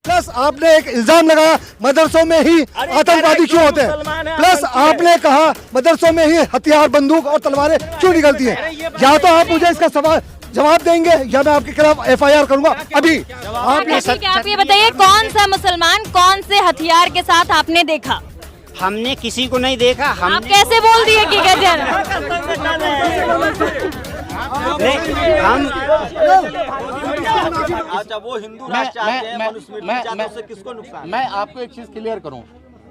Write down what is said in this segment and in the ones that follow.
Plus आपने एक इल्जाम लगाया मदरसों में ही आतंकवादी क्यों होते हैं। प्लस आपने कहा मदरसों में ही हथियार बंदूक और तलवारें क्यों निकलती हैं। या तो आप मुझे इसका सवाल जवाब देंगे या मैं आपके खिलाफ FIR करूंगा अभी। आप ये बताइए कौन सा मुसलमान कौन से हथियार के साथ आपने देखा। हमने किसी को नहीं देखा। आप कैसे बोल दिए कि गजल हम अच्छा वो हिंदू राष्ट्र चाहते हैं, मनुस्मृति चाहते हैं, उससे किसको नुकसान? मैं आपको एक चीज क्लियर करूं।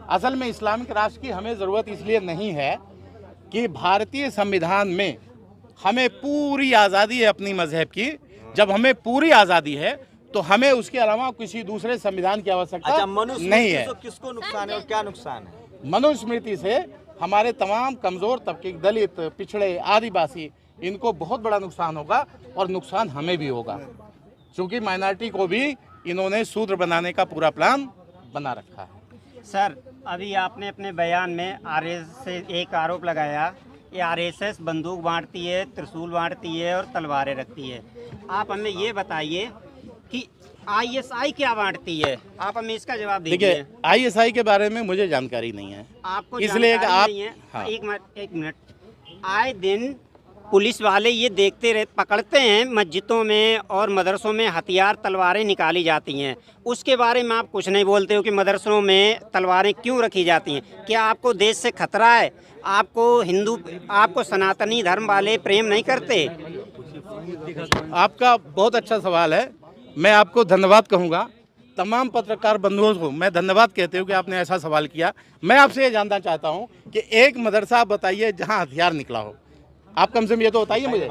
असल में इस्लामिक राष्ट्र की हमें जरूरत इसलिए नहीं है कि भारतीय संविधान में हमें पूरी आज़ादी है अपनी मजहब की। जब हमें पूरी आज़ादी है तो हमें उसके अलावा किसी दूसरे संविधान की आवश्यकता अच्छा, नहीं मनुस्मृति है। से किसको नुकसान है और क्या नुकसान है? मनुस्मृति से हमारे तमाम कमजोर तबके, दलित, पिछड़े, आदिवासी, इनको बहुत बड़ा नुकसान होगा और नुकसान हमें भी होगा, क्योंकि माइनॉरिटी को भी इन्होंने शूद्र बनाने का पूरा प्लान बना रखा है। सर, अभी आपने अपने बयान में RSS से एक आरोप लगाया, ये RSS बंदूक बांटती है, त्रिशूल बांटती है और तलवारें रखती है। आप हमें ये बताइए कि ISI क्या बांटती है, आप हमें इसका जवाब दीजिए। देखिए, ISI के बारे में मुझे जानकारी नहीं है, आपको इसलिए कि जानकारी आप नहीं है। हाँ। एक मिनट आए दिन पुलिस वाले ये देखते रहे, पकड़ते हैं मस्जिदों में और मदरसों में हथियार तलवारें निकाली जाती हैं, उसके बारे में आप कुछ नहीं बोलते हो कि मदरसों में तलवारें क्यों रखी जाती हैं। क्या आपको देश से खतरा है? आपको सनातनी धर्म वाले प्रेम नहीं करते? आपका बहुत अच्छा सवाल है। मैं आपको धन्यवाद कहूँगा। तमाम पत्रकार बंधुओं को मैं धन्यवाद कहते हूँ कि आपने ऐसा सवाल किया। मैं आपसे ये जानना चाहता हूँ कि एक मदरसा बताइए जहाँ हथियार निकला हो। आप कम से कम ये तो बताइए मुझे,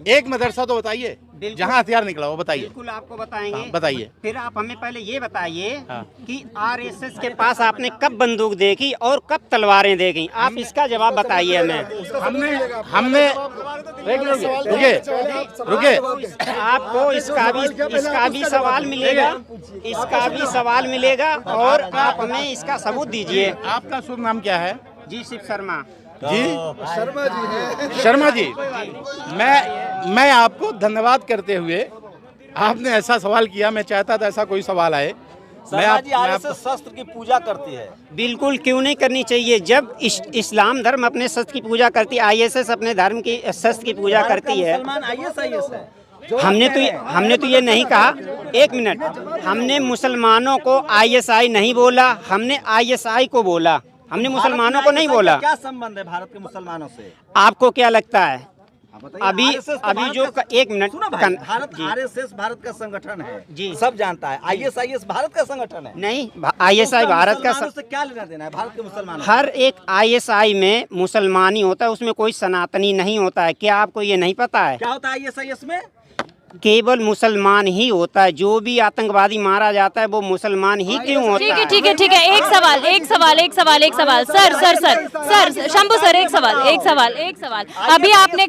एक मदरसा तो बताइए जहाँ हथियार निकला हो, बताइए। बिल्कुल आपको बताएंगे। हाँ, बताइए। फिर आप हमें पहले ये बताइए हाँ। कि RSS के पास आपने कब बंदूक देखी और कब तलवारें देखी, आप इसका जवाब बताइए हमें। हमने रुके आपको इसका भी सवाल मिलेगा, और आप हमें इसका सबूत दीजिए। आपका शुभ नाम क्या है? जी, शिव शर्मा जी, शर्मा जी। मैं आपको धन्यवाद करते हुए, आपने ऐसा सवाल किया, मैं चाहता था ऐसा कोई सवाल आए। RSS शस्त्र की पूजा करती है। बिल्कुल क्यों नहीं करनी चाहिए। जब इस्लाम धर्म अपने शस्त्र की पूजा करती है, ISS अपने धर्म की शस्त्र की पूजा करती है। मुसलमान ISIS है। हमने तो ये नहीं कहा। एक मिनट, हमने मुसलमानों को ISI नहीं बोला, हमने ISI को बोला, हमने मुसलमानों को नहीं बोला। क्या संबंध है भारत के मुसलमानों से? आपको क्या लगता है? अभी जो एक मिनट, भारत RSS भारत का संगठन है जी, सब जानता है। ISIS भारत का संगठन है। नहीं, ISI भारत का से क्या लेना देना है भारत के मुसलमानों? हर एक ISI में मुसलमानी होता है, उसमें कोई सनातनी नहीं होता है। क्या आपको ये नहीं पता है? क्या होता है ISIS में? केवल मुसलमान ही होता है। जो भी आतंकवादी मारा जाता है वो मुसलमान ही क्यों होता है? ठीक है। एक सवाल सर शंभू सर, एक सवाल। अभी आपने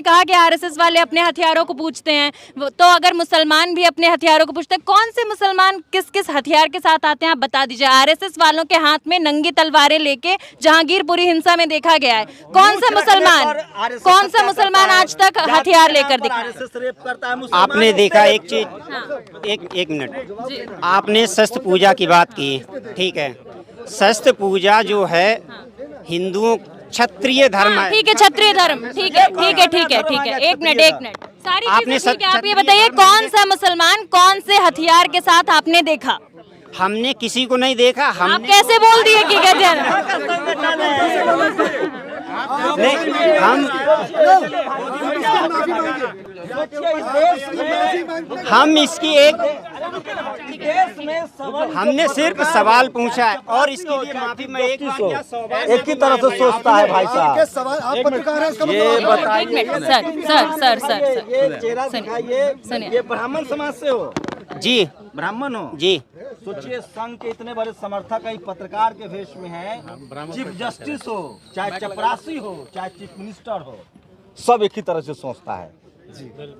कहा कि RSS वाले अपने हथियारों को पूछते हैं, तो अगर मुसलमान भी अपने हथियारों को पूछते हैं, कौन से मुसलमान किस किस हथियार के साथ आते हैं आप बता दीजिए। RSS वालों के हाथ में नंगी तलवारें लेके जहांगीरपुरी हिंसा में देखा गया है। कौन सा मुसलमान आज तक हथियार लेकर दिखा? करता है आपने देखा एक चीज, एक मिनट, आपने शस्त्र पूजा की बात की, ठीक है। शस्त्र पूजा जो है हिंदुओं क्षत्रिय धर्म है। ठीक है, क्षत्रिय धर्म, ठीक है। एक मिनट, सारी आपने चीजें ठीक है। आप ये बताइए कौन सा मुसलमान कौन से हथियार के साथ आपने देखा। हमने किसी को नहीं देखा। आप कैसे बोल दिए कि गजल हम इसकी हमने सिर्फ सवाल पूछा है और इसके लिए माफी। मैं एक ही तरह से सोचता है भाई साहब। ये बताइए सर ये चेहरा दिखाइए, ये ब्राह्मण समाज से हो? जी, ब्राह्मण हो जी। सोचिए, संघ के इतने बड़े समर्थक कई पत्रकार के वेश में हैं। चीफ जस्टिस हो, चाहे चपरासी हो, चाहे चीफ मिनिस्टर हो, सब एक ही तरह से सोचता है।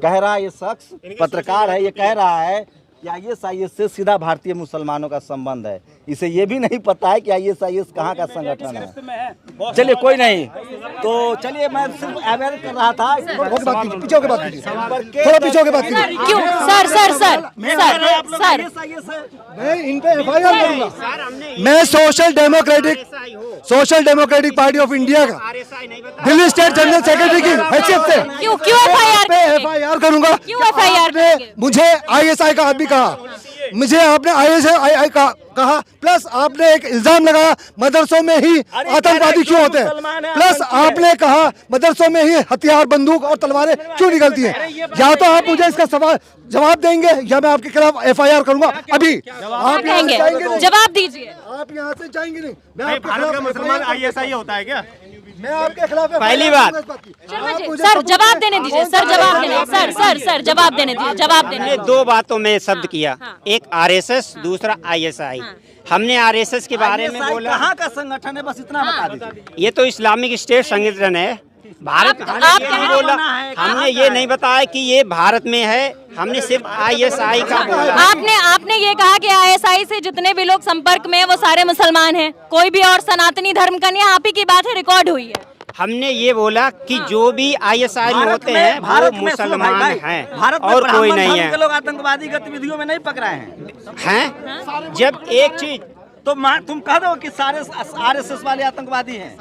कह रहा है ये शख्स पत्रकार है, ये कह रहा है कि ISIS से सीधा भारतीय मुसलमानों का संबंध है। इसे ये भी नहीं पता है कि ISIS कहाँ का संगठन है। चलिए कोई नहीं, तो चलिए मैं सिर्फ अवेयर कर रहा था। पीछे होके बात कीजिए, थोड़ा पीछे होके बात कीजिए। क्यों sir sir sir sir sir मैं इन पे FIR करूंगा। मैं social democratic party of India का दिल्ली स्टेट जनरल सेक्रेटरी की हैसियत से क्यों FIR करूंगा। क्यों FIR आपने मुझे ISI का आदमी कहा, मुझे आपने ISI का कहा, प्लस आपने एक इल्जाम लगाया मदरसों में ही आतंकवादी क्यों होते हैं, प्लस आपने कहा मदरसों में ही हथियार बंदूक और तलवारें क्यों निकलती हैं। या तो आप मुझे इसका सवाल जवाब देंगे या मैं आपके खिलाफ FIR करूंगा। अभी आप कहेंगे, जवाब दीजिए। आप यहाँ से जाएंगे नहीं। भाई, भारत का मुसलमान ISI होता है क्या? मैं आपके खिलाफ पहली बात सर जवाब देने दीजिए, सर जवाब देने, सर जवाब देने दीजिए, जवाब देने हमने दो बातों में शब्द किया, एक RSS, दूसरा ISI। हमने RSS के बारे में बोला, कहाँ का संगठन है, बस इतना बता दीजिए। ये तो इस्लामिक स्टेट संगठन है भारत। आप ये नहीं बोला, हमने ये नहीं बताया कि ये भारत में है, हमने सिर्फ ISI का बोला। आपने ये कहा कि ISI से जितने भी लोग संपर्क में हैं वो सारे मुसलमान हैं, कोई भी और सनातनी धर्म का नहीं है। आप ही की बात है, रिकॉर्ड हुई है। हमने ये बोला कि जो भी ISI में होते हैं वो मुसलमान हैं भारत में और कोई नहीं है। लोग आतंकवादी गतिविधियों में नहीं पकड़ाए हैं। जब एक चीज तो तुम कह दो कि सारे RSS वाले आतंकवादी हैं।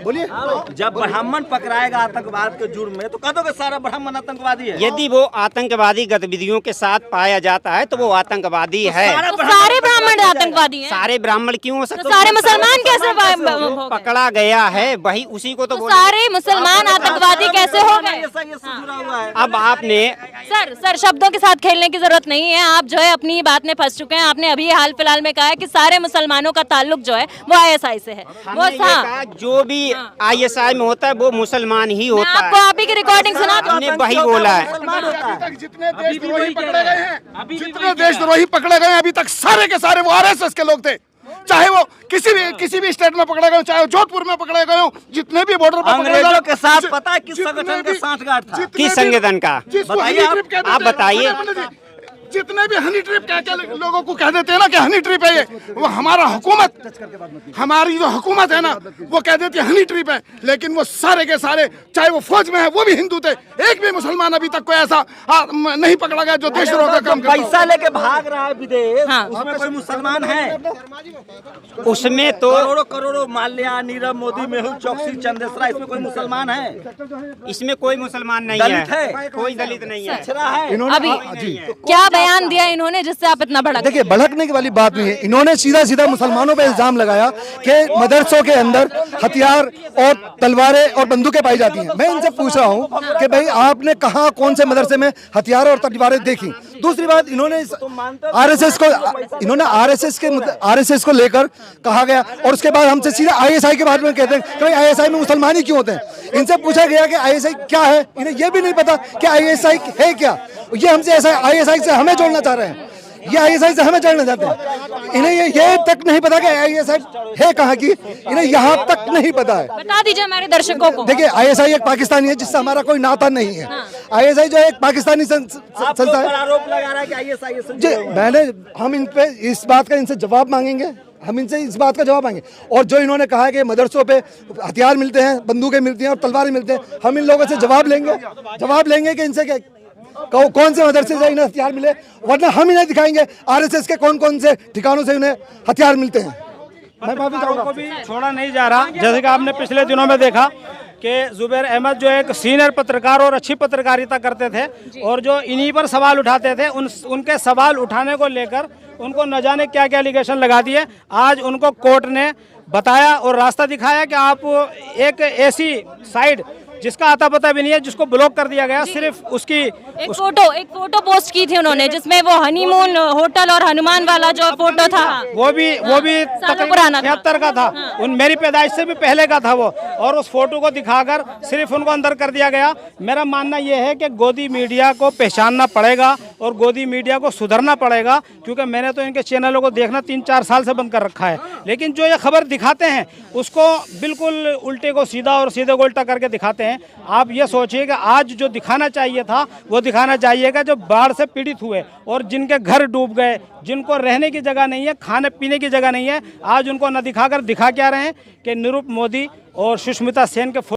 बोलिए, जब ब्राह्मण पकड़ाएगा आतंकवाद के जुर्म में तो कह दो कि सारा ब्राह्मण आतंकवादी है। यदि वो आतंकवादी गतिविधियों के साथ पाया जाता है तो वो आतंकवादी है। तो सारे ब्राह्मण आतंकवादी हैं। सारे ब्राह्मण क्यों हो सकते? तो सारे मुसलमान कैसे जो पकड़ा गया है वही उसी को तो बोला। सारे मुसलमान आतंकवादी कैसे हो गए? जुड़ा हुआ है। अब आपने सर शब्दों के साथ खेलने की जरूरत नहीं है। आप जो है अपनी बात में फंस चुके हैं। आपने अभी हाल फिलहाल में कहा है कि सारे मुसलमानों का ताल्लुक जो है वो ISI से है। वो ये कहा, जो भी ISI में होता है वो मुसलमान ही होता है। आपको आप ही की रिकॉर्डिंग सुना दूं? हमने वही बोला है। जितने देशद्रोही पकड़े गए हैं, जितने देशद्रोही पकड़े गए हैं अभी तक सारे के सारे वो RSS के लोग थे। चाहे वो किसी भी स्टेट में पकड़े गए, चाहे जोधपुर में पकड़े गए हो, जितने भी बॉर्डर पर अंग्रेजों के साथ पता है किस संगठन का सांठगांठ था? किस संगठन का? बताइए आप बताइए। जितने भी हनी ट्रिप कह के लोगों को कह देते हैं ना कि हनी ट्रिप है ये, वो हमारा हुकूमत, हमारी जो हुकूमत है ना वो कह देती है हनी ट्रिप है, लेकिन वो सारे के सारे चाहे वो फौज में है वो भी हिंदू थे। एक भी मुसलमान अभी तक कोई ऐसा नहीं पकड़ा गया जो देशद्रोह का काम करता हो। पैसा लेके भाग रहा है विदेश, उसमें कोई मुसलमान है? उसमें तो करोड़ों माल्या, नीरव मोदी, मेहुल चौकसी, चंदेसरा, इसमें कोई मुसलमान है? इसमें कोई मुसलमान नहीं दलित है, है? कोई दलित नहीं है। अछरा है? अभी क्या बयान दिया इन्होंने जिससे आप इतना भड़क? देखिए, भड़कने की वाली बात नहीं है। इन्होंने सीधा मुसलमानों पे इल्जाम लगाया कि मदरसों के अंदर हथियार और तलवारें और बंदूकें पाई जाती हैं। मैं इनसे पूछ रहा हूं कि भाई आपने कहां कौन से मदरसे में हथियार और तलवारें देखी? दूसरी बात, इन्होंने RSS को लेकर कहा गया और उसके बाद हमसे सीधा ISI के बारे में कहते हैं कि भाई ISI में मुसलमान ही क्यों होते हैं। इनसे पूछा गया कि ISI क्या है, इन्हें यह भी नहीं पता कि ISI है क्या। ये हमसे ऐसा ISI से हमें जोड़ना चाह रहे हैं, ये ISI से हमें जोड़ना चाहते हैं। इन्हें ये तक नहीं पता कि ISI है कहाँ की, इन्हें यहाँ तक नहीं पता है। बता दीजिए हमारे दर्शकों को। देखिए, ISI एक पाकिस्तानी है जिससे हमारा कोई नाता नहीं है। ISI जो है एक पाकिस्तानी संस्था है। आरोप लगा रहा है कि ISI से जी, हम इन पे इस बात का इनसे जवाब मांगेंगे, हम इनसे इस बात का जवाब मांगे। और जो इन्होंने कहा है कि मदरसों पे हथियार मिलते हैं, बंदूकें मिलती हैं और तलवारें मिलते हैं, हम इन लोगों से जवाब लेंगे कि इनसे कौन से मदरसे से इन्हें हथियार मिले, वरना हम इन्हें दिखाएंगे RSS के कौन से ठिकानों से इन्हें हथियार मिलते हैं। मैं माफी चाहूंगा। को भी छोड़ा नहीं जा रहा। जैसे कि आपने पिछले दिनों में देखा कि जुबैर अहमद जो एक सीनियर पत्रकार और अच्छी पत्रकारिता करते थे और जो इन्हीं पर सवाल उठाते थे, उनके सवाल उठाने को लेकर उनको न जाने क्या क्या एलिगेशन लगा दिए। आज उनको कोर्ट ने बताया और रास्ता दिखाया कि आप एक ऐसी साइड जिसका आता पता भी नहीं है, जिसको ब्लॉक कर दिया गया, सिर्फ उसकी एक फोटो पोस्ट की थी उन्होंने जिसमें वो हनीमून होटल और हनुमान वाला जो फोटो था वो भी पुराना 76 का था। मेरी पैदाइश से भी पहले का था वो, और उस फोटो को दिखाकर सिर्फ उनको अंदर कर दिया गया। मेरा मानना यह है कि गोदी मीडिया को पहचानना पड़ेगा और गोदी मीडिया को सुधरना पड़ेगा, क्योंकि मैंने तो इनके चैनलों को देखना 3-4 साल से बंद कर रखा है। लेकिन जो ये खबर दिखाते हैं उसको बिल्कुल उल्टे को सीधा और सीधे को उल्टा करके दिखाते हैं। आप ये सोचिए कि आज जो दिखाना चाहिए था वो दिखाना चाहिएगा जो बाढ़ से पीड़ित हुए और जिनके घर डूब गए, जिनको रहने की जगह नहीं है, खाने पीने की जगह नहीं है, आज उनको न दिखाकर दिखा क्या रहे हैं कि नीरव मोदी और सुष्मिता सेन के